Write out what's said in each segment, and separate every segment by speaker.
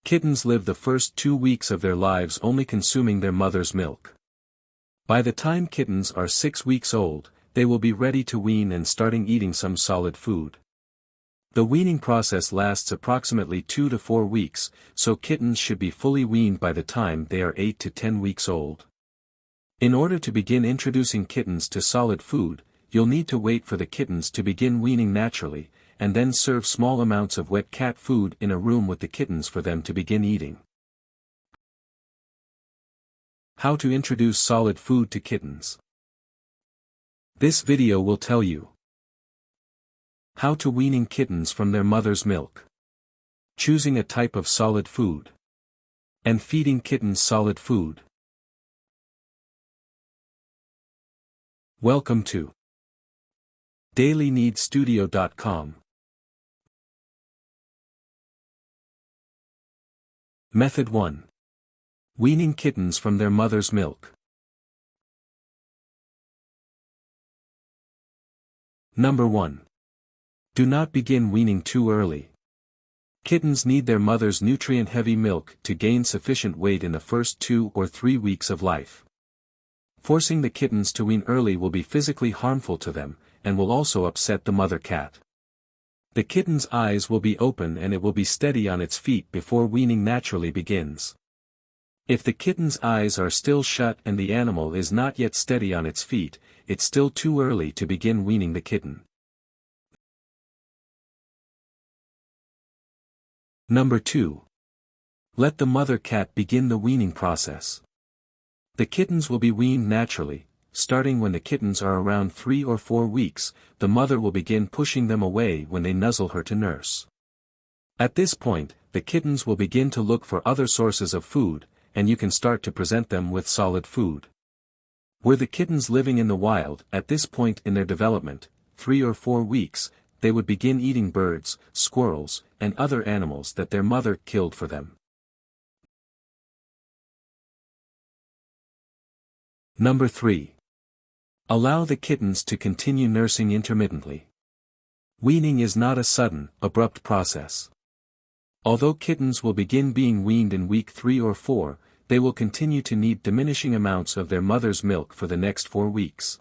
Speaker 1: Kittens live the first 2 weeks of their lives only consuming their mother's milk. By the time kittens are 6 weeks old, they will be ready to wean and starting eating some solid food. The weaning process lasts approximately 2 to 4 weeks, so kittens should be fully weaned by the time they are 8 to 10 weeks old. In order to begin introducing kittens to solid food, you'll need to wait for the kittens to begin weaning naturally, and then serve small amounts of wet cat food in a room with the kittens for them to begin eating. How to introduce solid food to kittens. This video will tell you how to weaning kittens from their mother's milk, choosing a type of solid food, and feeding kittens solid food. Welcome to dailyneedstudio.com. Method 1. Weaning kittens from their mother's milk. Number 1. Do not begin weaning too early. Kittens need their mother's nutrient-heavy milk to gain sufficient weight in the first 2 or 3 weeks of life. Forcing the kittens to wean early will be physically harmful to them, and will also upset the mother cat. The kitten's eyes will be open and it will be steady on its feet before weaning naturally begins. If the kitten's eyes are still shut and the animal is not yet steady on its feet, it's still too early to begin weaning the kitten. Number 2. Let the mother cat begin the weaning process. The kittens will be weaned naturally. Starting when the kittens are around 3 or 4 weeks, the mother will begin pushing them away when they nuzzle her to nurse. At this point, the kittens will begin to look for other sources of food, and you can start to present them with solid food. Were the kittens living in the wild, at this point in their development, 3 or 4 weeks, they would begin eating birds, squirrels, and other animals that their mother killed for them. Number 3. Allow the kittens to continue nursing intermittently. Weaning is not a sudden, abrupt process. Although kittens will begin being weaned in week 3 or 4, they will continue to need diminishing amounts of their mother's milk for the next 4 weeks.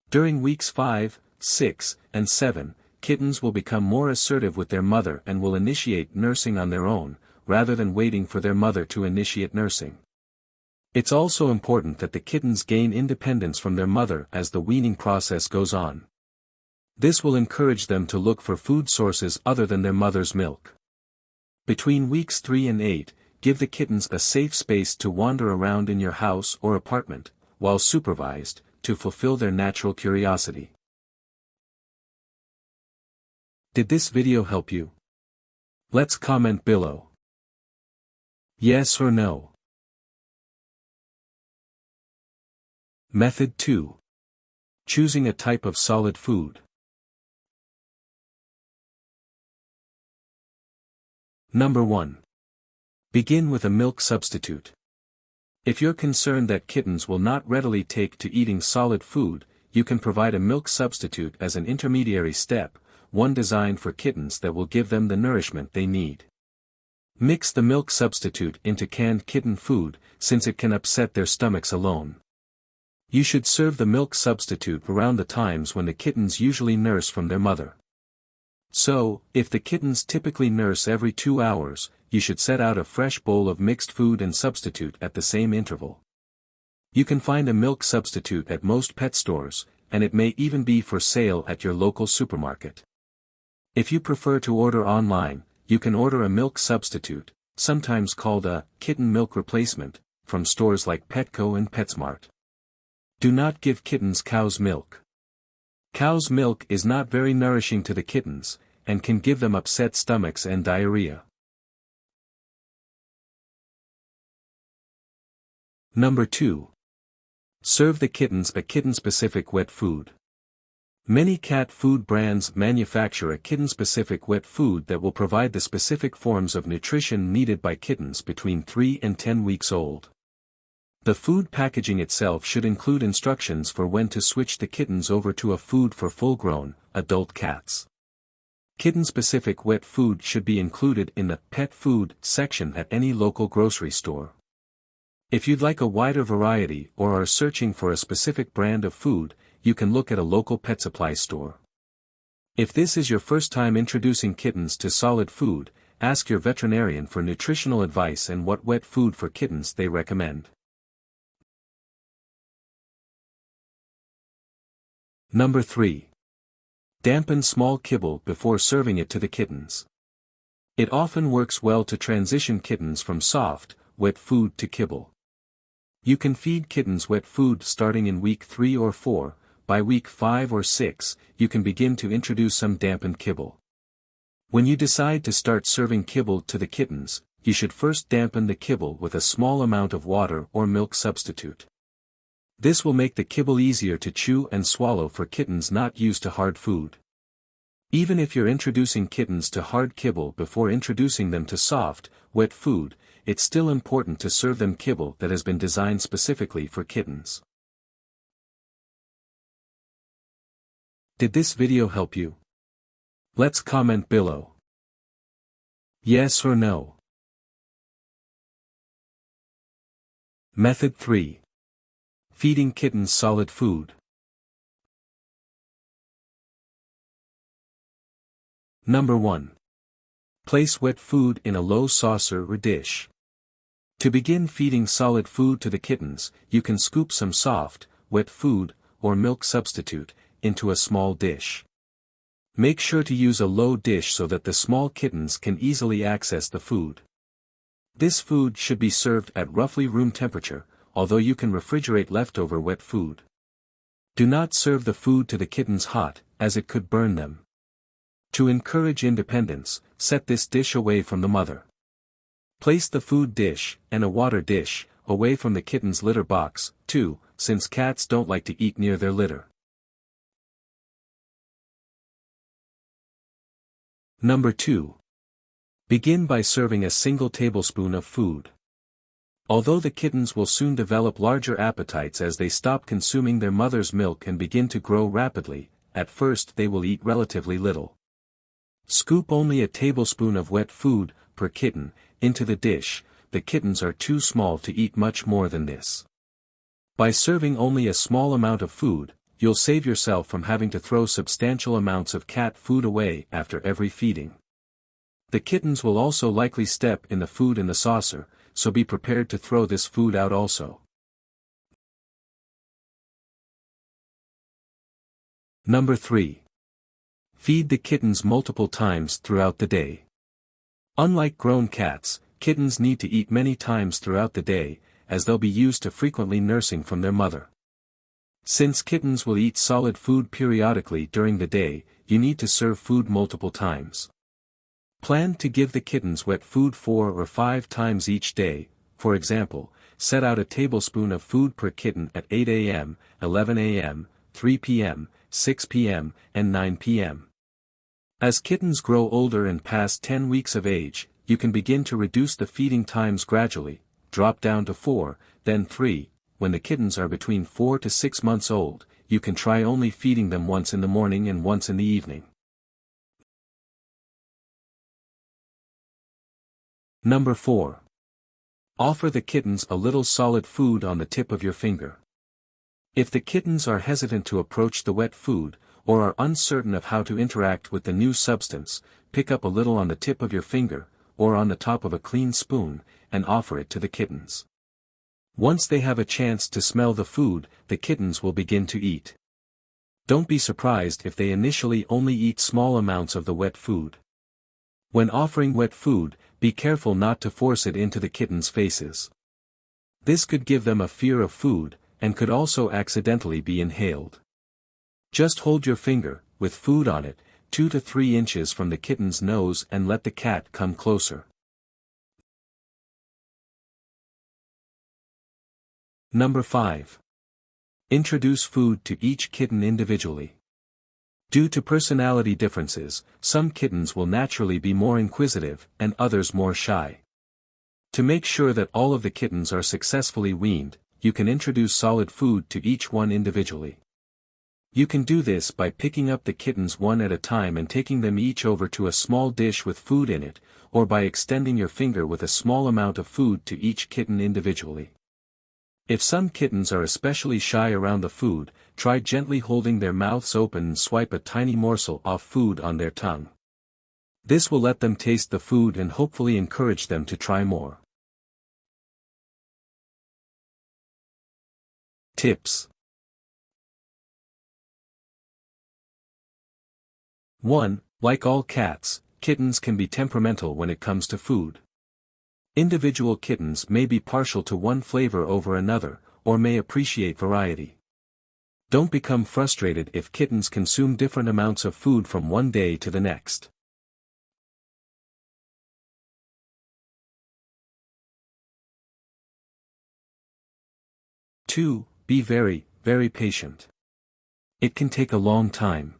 Speaker 1: During weeks 5, 6, and 7, kittens will become more assertive with their mother and will initiate nursing on their own, rather than waiting for their mother to initiate nursing. It's also important that the kittens gain independence from their mother as the weaning process goes on. This will encourage them to look for food sources other than their mother's milk. Between weeks 3 and 8, give the kittens a safe space to wander around in your house or apartment, while supervised, to fulfill their natural curiosity. Did this video help you? Let's comment below. Yes or no. Method 2. Choosing a type of solid food. Number 1. Begin with a milk substitute. If you're concerned that kittens will not readily take to eating solid food, you can provide a milk substitute as an intermediary step, one designed for kittens that will give them the nourishment they need. Mix the milk substitute into canned kitten food, since it can upset their stomachs alone. You should serve the milk substitute around the times when the kittens usually nurse from their mother. So, if the kittens typically nurse every 2 hours, you should set out a fresh bowl of mixed food and substitute at the same interval. You can find a milk substitute at most pet stores, and it may even be for sale at your local supermarket. If you prefer to order online, you can order a milk substitute, sometimes called a kitten milk replacement, from stores like Petco and PetSmart. Do not give kittens cow's milk. Cow's milk is not very nourishing to the kittens, and can give them upset stomachs and diarrhea. Number 2. Serve the kittens a kitten-specific wet food. Many cat food brands manufacture a kitten-specific wet food that will provide the specific forms of nutrition needed by kittens between 3 and 10 weeks old. The food packaging itself should include instructions for when to switch the kittens over to a food for full-grown, adult cats. Kitten-specific wet food should be included in the pet food section at any local grocery store. If you'd like a wider variety or are searching for a specific brand of food, you can look at a local pet supply store. If this is your first time introducing kittens to solid food, ask your veterinarian for nutritional advice and what wet food for kittens they recommend. Number 3. Dampen small kibble before serving it to the kittens. It often works well to transition kittens from soft, wet food to kibble. You can feed kittens wet food starting in week 3 or 4, by week 5 or 6, you can begin to introduce some dampened kibble. When you decide to start serving kibble to the kittens, you should first dampen the kibble with a small amount of water or milk substitute. This will make the kibble easier to chew and swallow for kittens not used to hard food. Even if you're introducing kittens to hard kibble before introducing them to soft, wet food, it's still important to serve them kibble that has been designed specifically for kittens. Did this video help you? Let's comment below. Yes or no? Method 3. Feeding kittens solid food. Number 1. Place wet food in a low saucer or dish. To begin feeding solid food to the kittens, you can scoop some soft, wet food, or milk substitute, into a small dish. Make sure to use a low dish so that the small kittens can easily access the food. This food should be served at roughly room temperature, although you can refrigerate leftover wet food. Do not serve the food to the kittens hot, as it could burn them. To encourage independence, set this dish away from the mother. Place the food dish, and a water dish, away from the kitten's litter box, too, since cats don't like to eat near their litter. Number 2. Begin by serving a single tablespoon of food. Although the kittens will soon develop larger appetites as they stop consuming their mother's milk and begin to grow rapidly, at first they will eat relatively little. Scoop only a tablespoon of wet food, per kitten, into the dish. The kittens are too small to eat much more than this. By serving only a small amount of food, you'll save yourself from having to throw substantial amounts of cat food away after every feeding. The kittens will also likely step in the food in the saucer, so be prepared to throw this food out also. Number 3. Feed the kittens multiple times throughout the day. Unlike grown cats, kittens need to eat many times throughout the day, as they'll be used to frequently nursing from their mother. Since kittens will eat solid food periodically during the day, you need to serve food multiple times. Plan to give the kittens wet food 4 or 5 times each day. For example, set out a tablespoon of food per kitten at 8 a.m., 11 a.m., 3 p.m., 6 p.m., and 9 p.m. As kittens grow older and past 10 weeks of age, you can begin to reduce the feeding times gradually, drop down to 4, then 3. When the kittens are between 4 to 6 months old, you can try only feeding them once in the morning and once in the evening. Number 4. Offer the kittens a little solid food on the tip of your finger. If the kittens are hesitant to approach the wet food, or are uncertain of how to interact with the new substance, pick up a little on the tip of your finger, or on the top of a clean spoon, and offer it to the kittens. Once they have a chance to smell the food, the kittens will begin to eat. Don't be surprised if they initially only eat small amounts of the wet food. When offering wet food, be careful not to force it into the kittens' faces. This could give them a fear of food, and could also accidentally be inhaled. Just hold your finger, with food on it, 2 to 3 inches from the kitten's nose and let the cat come closer. Number 5. Introduce food to each kitten individually. Due to personality differences, some kittens will naturally be more inquisitive and others more shy. To make sure that all of the kittens are successfully weaned, you can introduce solid food to each one individually. You can do this by picking up the kittens one at a time and taking them each over to a small dish with food in it, or by extending your finger with a small amount of food to each kitten individually. If some kittens are especially shy around the food, try gently holding their mouths open and swipe a tiny morsel of food on their tongue. This will let them taste the food and hopefully encourage them to try more. Tips. 1. Like all cats, kittens can be temperamental when it comes to food. Individual kittens may be partial to one flavor over another, or may appreciate variety. Don't become frustrated if kittens consume different amounts of food from one day to the next. 2. Be very, very patient. It can take a long time.